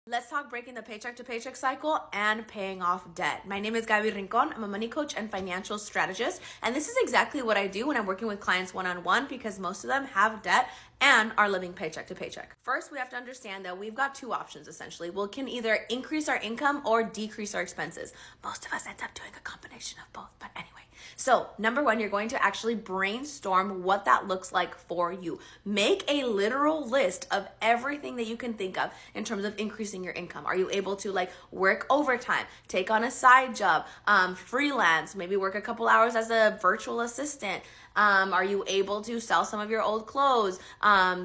Let's talk breaking the paycheck to paycheck cycle and paying off debt. My name is Gaby Rincon. I'm a money coach and financial strategist. And this is exactly what I do when I'm working with clients one-on-one because most of them have debt and are living paycheck to paycheck. First, we have to understand that we've got two options essentially. We can either increase our income or decrease our expenses. Most of us end up doing a combination of both, but anyway. So number one, you're going to actually brainstorm what that looks like for you. Make a literal list of everything that you can think of in terms of increasing your income. Are you able to work overtime, take on a side job, freelance, maybe work a couple hours as a virtual assistant? Are you able to sell some of your old clothes,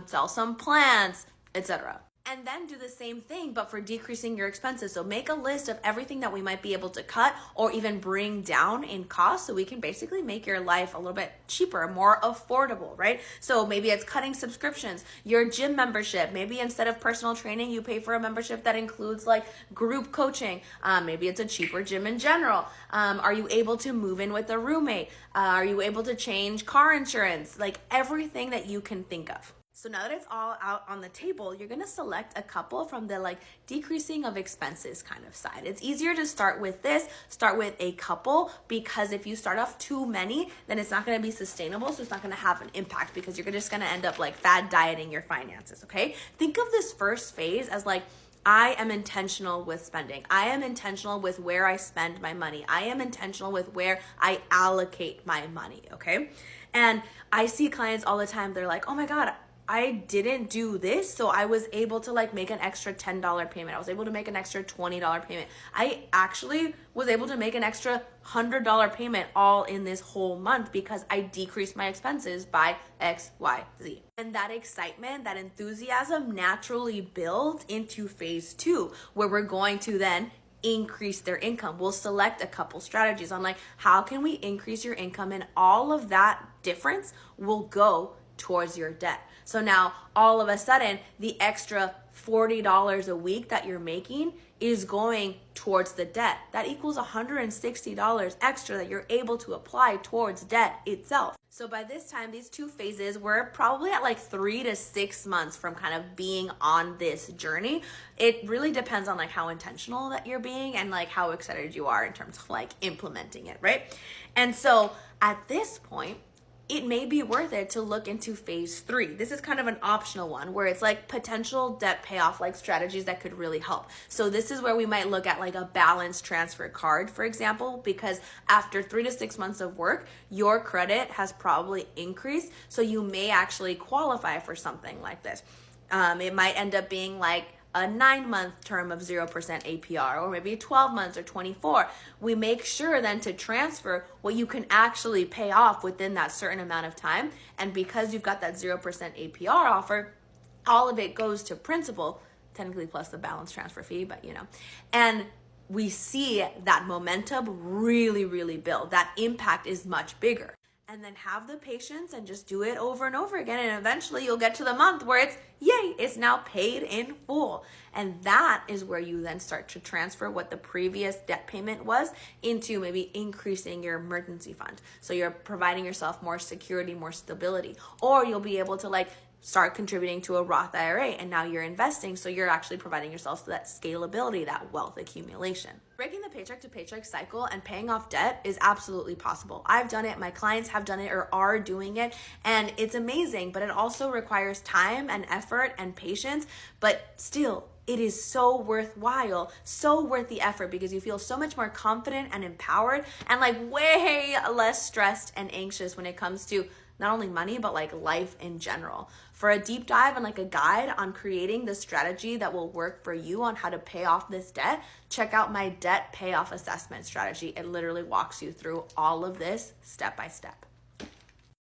sell some plants, etc.? And then do the same thing, but for decreasing your expenses. So make a list of everything that we might be able to cut or even bring down in cost so we can basically make your life a little bit cheaper, more affordable, right? So maybe it's cutting subscriptions, your gym membership. Maybe instead of personal training, you pay for a membership that includes group coaching. Maybe it's a cheaper gym in general. Are you able to move in with a roommate? Are you able to change car insurance? Everything that you can think of. So now that it's all out on the table, you're going to select a couple from the decreasing of expenses kind of side. It's easier to start with a couple, because if you start off too many, then it's not going to be sustainable. So it's not going to have an impact because you're just going to end up fad dieting your finances. Okay. Think of this first phase as I am intentional with spending. I am intentional with where I spend my money. I am intentional with where I allocate my money. Okay. And I see clients all the time. They're like, oh my God, I didn't do this, so I was able to make an extra $10 payment. I was able to make an extra $20 payment. I actually was able to make an extra $100 payment all in this whole month because I decreased my expenses by X, Y, Z. And that excitement, that enthusiasm naturally builds into phase two, where we're going to then increase their income. We'll select a couple strategies on how can we increase your income, and all of that difference will go towards your debt. So now all of a sudden, the extra $40 a week that you're making is going towards the debt. That equals $160 extra that you're able to apply towards debt itself. So by this time, these two phases, we're probably at 3 to 6 months from kind of being on this journey. It really depends on how intentional that you're being and how excited you are in terms of implementing it, right? And so at this point, it may be worth it to look into phase three. This is kind of an optional one where it's potential debt payoff strategies that could really help. So this is where we might look at a balance transfer card, for example, because after 3 to 6 months of work, your credit has probably increased. So you may actually qualify for something like this. It might end up being a 9-month term of 0% APR, or maybe 12 months or 24. We make sure then to transfer what you can actually pay off within that certain amount of time. And because you've got that 0% APR offer, all of it goes to principal, technically plus the balance transfer fee, but and we see that momentum really, really build. That impact is much bigger. And then have the patience and just do it over and over again. And eventually you'll get to the month where it's, yay, it's now paid in full. And that is where you then start to transfer what the previous debt payment was into maybe increasing your emergency fund. So you're providing yourself more security, more stability. Or you'll be able to start contributing to a Roth IRA, and now you're investing, so you're actually providing yourself that scalability, that wealth accumulation. Breaking the paycheck to paycheck cycle and paying off debt is absolutely possible. I've done it, my clients have done it or are doing it, and it's amazing, but it also requires time and effort and patience, but still, it is so worthwhile, so worth the effort, because you feel so much more confident and empowered and way less stressed and anxious when it comes to not only money, but life in general. For a deep dive and a guide on creating the strategy that will work for you on how to pay off this debt, check out my debt payoff assessment strategy. It literally walks you through all of this step by step.